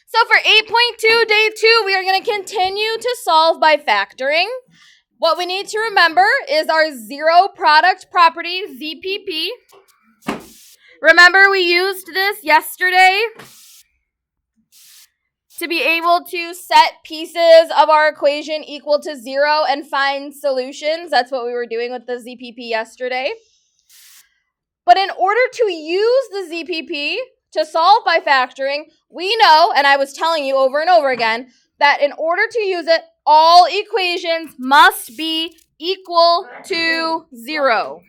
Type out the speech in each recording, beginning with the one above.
So for 8.2, day 2, we are going to continue to solve by factoring. What we need to remember is our zero product property, ZPP. Remember, we used this yesterday to be able to set pieces of our equation equal to 0 and find solutions. That's what we were doing with the ZPP yesterday. But in order to use the ZPP to solve by factoring, we know, and I was telling you over and over again, that in order to use it, all equations must be equal to 0.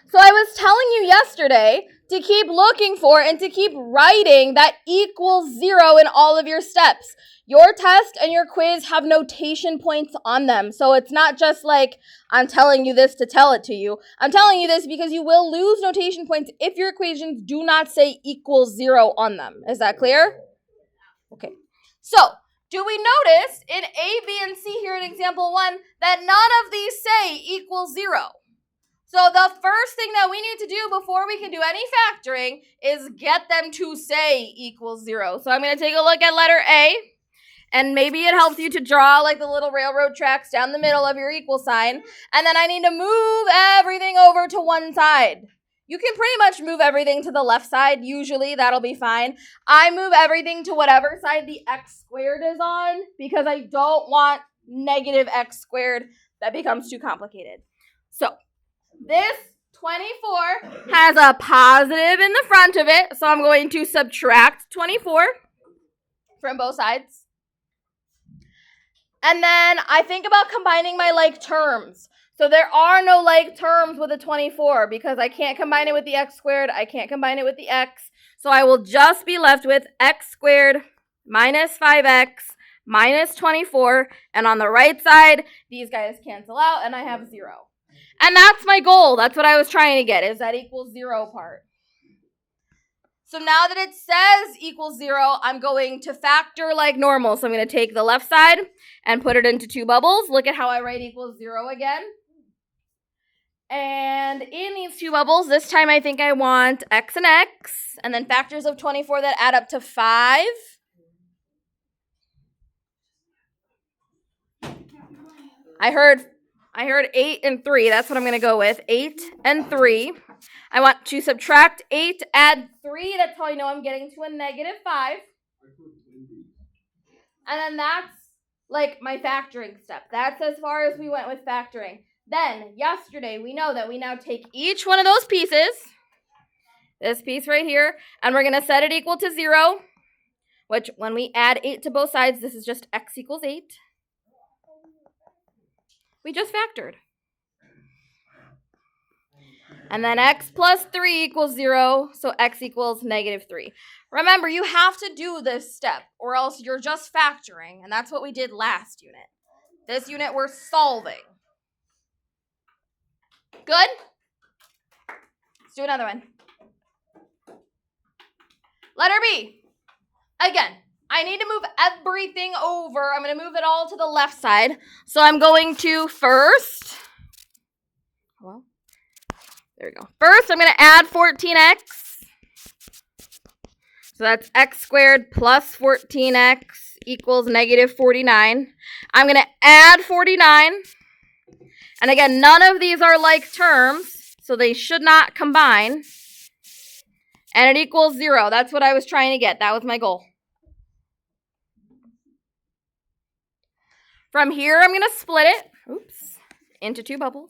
So I was telling you yesterday to keep looking for and to keep writing that equals 0 in all of your steps. Your test and your quiz have notation points on them. So it's not just like I'm telling you this to tell it to you. I'm telling you this because you will lose notation points if your equations do not say equals 0 on them. Is that clear? Okay. So do we notice in A, B, and C here in example 1 that none of these say equals 0? So the first thing that we need to do before we can do any factoring is get them to say equals 0. So I'm going to take a look at letter A, and maybe it helps you to draw like the little railroad tracks down the middle of your equal sign, and then I need to move everything over to one side. You can pretty much move everything to the left side. Usually that'll be fine. I move everything to whatever side the x squared is on because I don't want negative x squared. That becomes too complicated. So this 24 has a positive in the front of it, so I'm going to subtract 24 from both sides. And then I think about combining my like terms. So there are no like terms with a 24 because I can't combine it with the x squared, I can't combine it with the x. So I will just be left with x squared minus 5x minus 24. And on the right side, these guys cancel out and I have 0. And that's my goal. That's what I was trying to get, is that equals 0 part. So now that it says equals 0, I'm going to factor like normal. So I'm going to take the left side and put it into two bubbles. Look at how I write equals 0 again. And in these two bubbles, this time I think I want x and x, and then factors of 24 that add up to 5. I heard 8 and 3. That's what I'm going to go with. 8 and 3. I want to subtract 8, add 3. That's how I know I'm getting to a negative 5. And then that's like my factoring step. That's as far as we went with factoring. Then, yesterday, we know that we now take each one of those pieces, this piece right here, and we're going to set it equal to 0, which when we add 8 to both sides, this is just x equals 8. We just factored. And then x plus 3 equals 0, so x equals negative 3. Remember, you have to do this step, or else you're just factoring, and that's what we did last unit. This unit, we're solving. Good? Let's do another one. Letter B. Again, I need to move everything over. I'm going to move it all to the left side. So I'm going to first, well, there we go. First, I'm going to add 14x. So that's x squared plus 14x equals negative 49. I'm going to add 49. And again, none of these are like terms, so they should not combine. And it equals 0. That's what I was trying to get. That was my goal. From here, I'm going to split it, into two bubbles.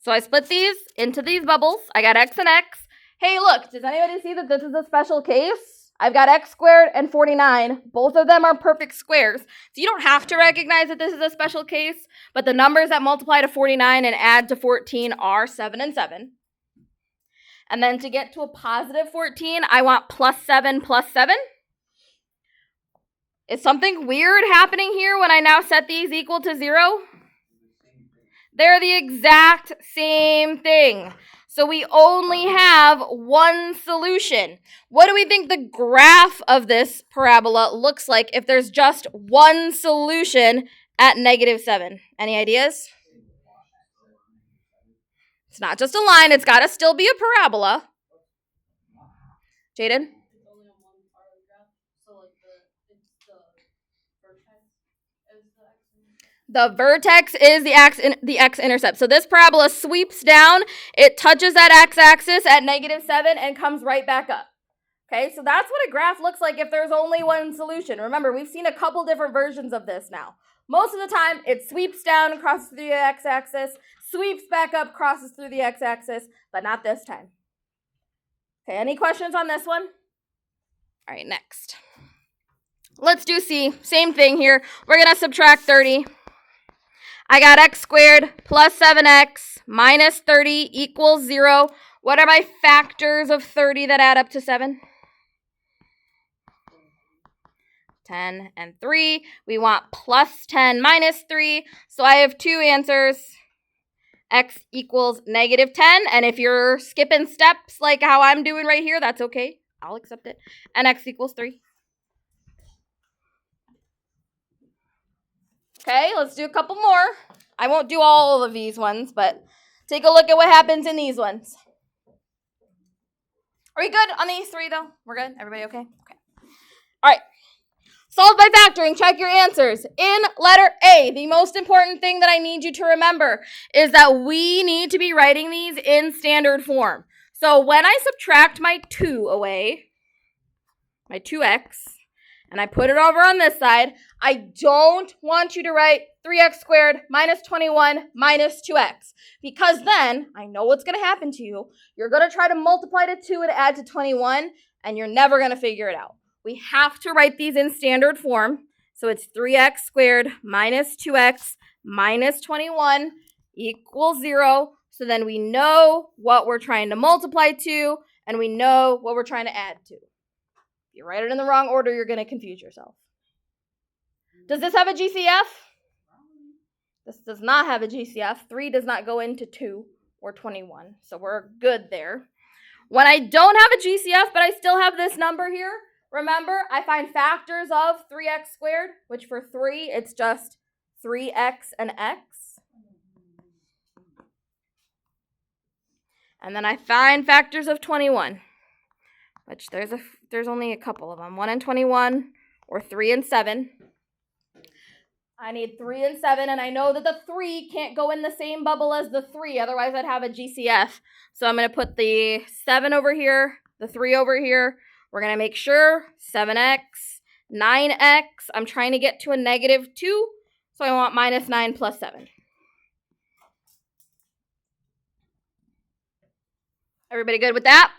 So I split these into these bubbles. I got x and x. Hey, look, does anybody see that this is a special case? I've got x squared and 49. Both of them are perfect squares. So you don't have to recognize that this is a special case, but the numbers that multiply to 49 and add to 14 are 7 and 7. And then to get to a positive 14, I want plus 7 plus 7. Is something weird happening here when I now set these equal to 0? They're the exact same thing. So we only have one solution. What do we think the graph of this parabola looks like if there's just one solution at -7? Any ideas? It's not just a line. It's got to still be a parabola. Jaden? The vertex is the x-intercept. So this parabola sweeps down, it touches that x-axis at -7 and comes right back up. Okay, so that's what a graph looks like if there's only one solution. Remember, we've seen a couple different versions of this now. Most of the time, it sweeps down, crosses through the x-axis, sweeps back up, crosses through the x-axis, but not this time. Okay, any questions on this one? All right, next. Let's do C. Same thing here. We're going to subtract 30. I got x squared plus 7x minus 30 equals 0. What are my factors of 30 that add up to 7? 10 and 3. We want plus 10 minus 3. So I have two answers. X equals -10. And if you're skipping steps like how I'm doing right here, that's okay. I'll accept it. And x equals 3. Okay, let's do a couple more. I won't do all of these ones, but take a look at what happens in these ones. Are we good on these three, though? We're good? Everybody okay? Okay. All right. Solve by factoring. Check your answers. In letter A, the most important thing that I need you to remember is that we need to be writing these in standard form. So when I subtract my 2 away, my 2x, and I put it over on this side, I don't want you to write 3x squared minus 21 minus 2x, because then I know what's going to happen to you. You're going to try to multiply to 2 and add to 21, and you're never going to figure it out. We have to write these in standard form. So it's 3x squared minus 2x minus 21 equals 0. So then we know what we're trying to multiply to, and we know what we're trying to add to. If you write it in the wrong order, you're going to confuse yourself. Does this have a GCF? This does not have a GCF. 3 does not go into 2 or 21, so we're good there. When I don't have a GCF, but I still have this number here, remember, I find factors of 3x squared, which for 3, it's just 3x and x. And then I find factors of 21, which there's only a couple of them, 1 and 21, or 3 and 7. I need 3 and 7, and I know that the 3 can't go in the same bubble as the 3, otherwise I'd have a GCF. So I'm going to put the 7 over here, the 3 over here. We're going to make sure 7x, 9x. I'm trying to get to a -2, so I want minus 9 plus 7. Everybody good with that?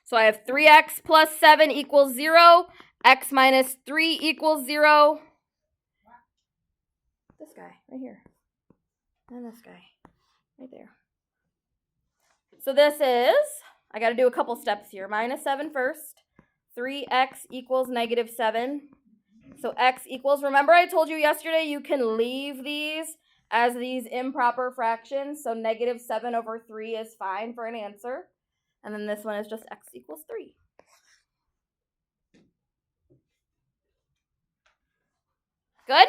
So I have 3x plus 7 equals 0. X minus 3 equals 0. This guy right here. And this guy right there. So this is, I got to do a couple steps here. Minus 7 first. 3x equals -7. So x equals, remember I told you yesterday you can leave these as these improper fractions. So -7 over 3 is fine for an answer. And then this one is just x equals 3. Good?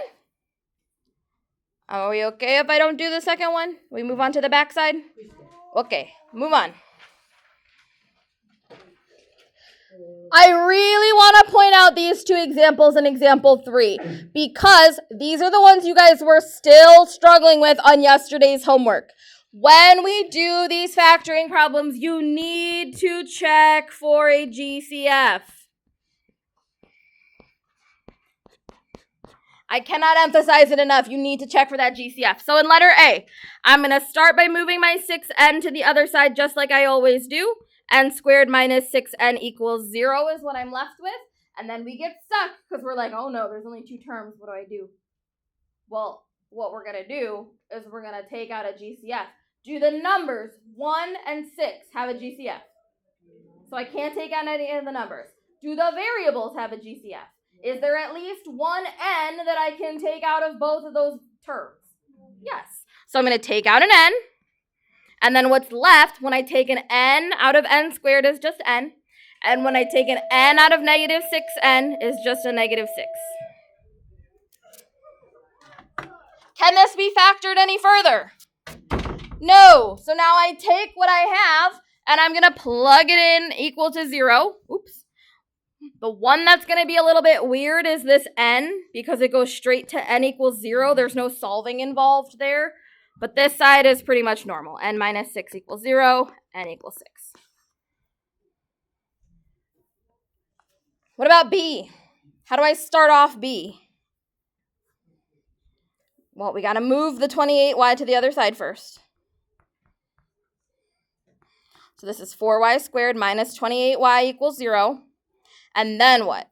Are we okay if I don't do the second one? We move on to the back side? Okay, move on. I really want to point out these two examples in example 3 because these are the ones you guys were still struggling with on yesterday's homework. When we do these factoring problems, you need to check for a GCF. I cannot emphasize it enough. You need to check for that GCF. So in letter A, I'm going to start by moving my 6n to the other side just like I always do. N squared minus 6n equals 0 is what I'm left with. And then we get stuck because we're like, oh no, there's only 2 terms. What do I do? Well, what we're going to do is we're going to take out a GCF. Do the numbers 1 and 6 have a GCF? So I can't take out any of the numbers. Do the variables have a GCF? Is there at least one n that I can take out of both of those terms? Yes. So I'm going to take out an n, And then what's left when I take an n out of n squared is just n. And when I take an n out of negative 6n is just a negative 6. Can this be factored any further? No. So now I take what I have and I'm going to plug it in equal to 0. Oops. The one that's going to be a little bit weird is this n because it goes straight to n equals 0. There's no solving involved there. But this side is pretty much normal. N minus 6 equals 0, n equals 6. What about b? How do I start off b? Well, we got to move the 28y to the other side first. So this is 4y squared minus 28y equals 0. And then what?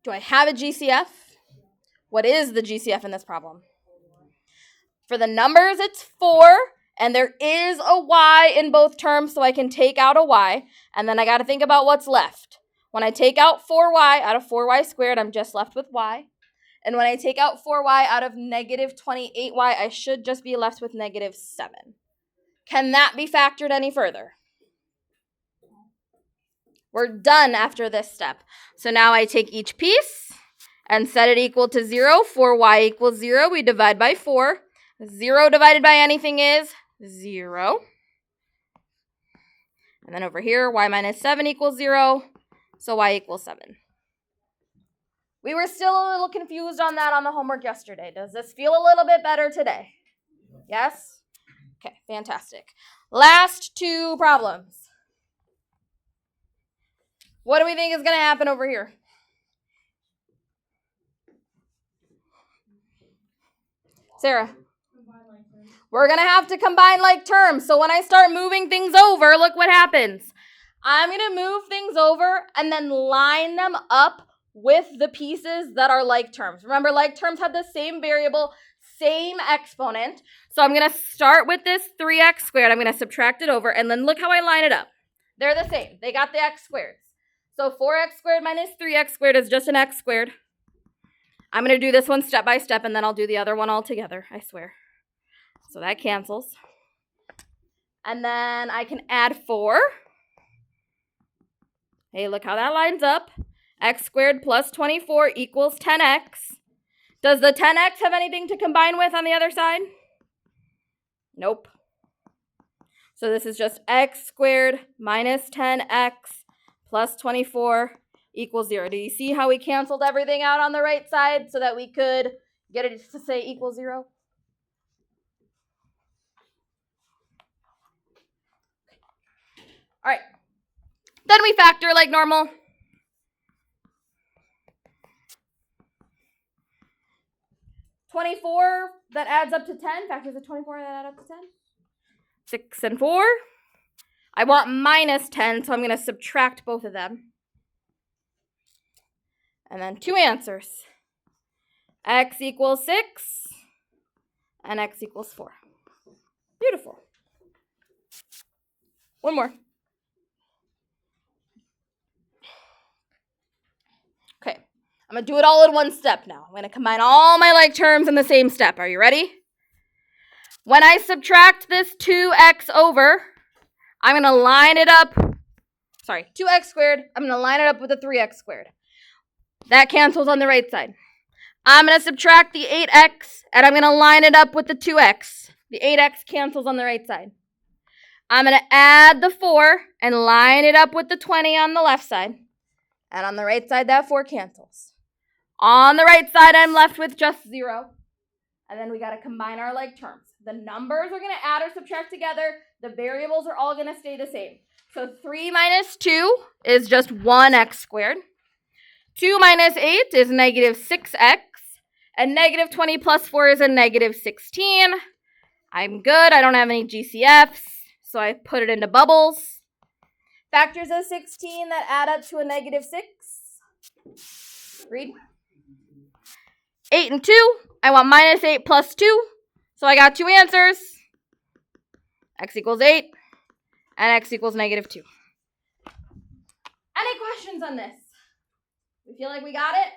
Do I have a GCF? What is the GCF in this problem? For the numbers, it's 4, and there is a y in both terms, so I can take out a y. And then I got to think about what's left. When I take out 4y out of 4y squared, I'm just left with y. And when I take out 4y out of negative 28y, I should just be left with negative 7. Can that be factored any further? We're done after this step. So now I take each piece and set it equal to 0. 4y equals 0. We divide by 4. 0 divided by anything is 0. And then over here, y minus 7 equals 0. So y equals 7. We were still a little confused on that on the homework yesterday. Does this feel a little bit better today? Yes? Okay, fantastic. Last two problems. What do we think is going to happen over here? Sarah? We're going to have to combine like terms. So when I start moving things over, look what happens. I'm going to move things over and then line them up with the pieces that are like terms. Remember, like terms have the same variable, same exponent. So I'm going to start with this 3x squared. I'm going to subtract it over, and then look how I line it up. They're the same. They got the x squared. So 4x squared minus 3x squared is just an x squared. I'm going to do this one step by step, and then I'll do the other one all together, I swear. So that cancels. And then I can add 4. Hey, look how that lines up. X squared plus 24 equals 10x. Does the 10x have anything to combine with on the other side? Nope. So this is just x squared minus 10x plus 24 equals 0. Do you see how we canceled everything out on the right side so that we could get it to say equals 0? All right. Then we factor like normal. 24 that adds up to 10. Factors of 24 that add up to 10. 6 and 4. I want minus 10, so I'm going to subtract both of them. And then 2 answers. X equals 6 and x equals 4. Beautiful. One more. Okay, I'm going to do it all in one step now. I'm going to combine all my like terms in the same step. Are you ready? When I subtract this 2x over, I'm going to line it up. 2x squared. I'm going to line it up with the 3x squared. That cancels on the right side. I'm going to subtract the 8x, and I'm going to line it up with the 2x. The 8x cancels on the right side. I'm going to add the 4 and line it up with the 20 on the left side. And on the right side, that 4 cancels. On the right side, I'm left with just 0. And then we got to combine our like terms. The numbers are going to add or subtract together. The variables are all going to stay the same. So 3 minus 2 is just 1x squared. 2 minus 8 is negative 6x. And negative 20 plus 4 is a negative 16. I'm good. I don't have any GCFs, so I put it into bubbles. Factors of 16 that add up to a negative 6. Read. 8 and 2. I want minus 8 plus 2. So I got 2 answers. X equals 8 and x equals negative 2. Any questions on this? We feel like we got it?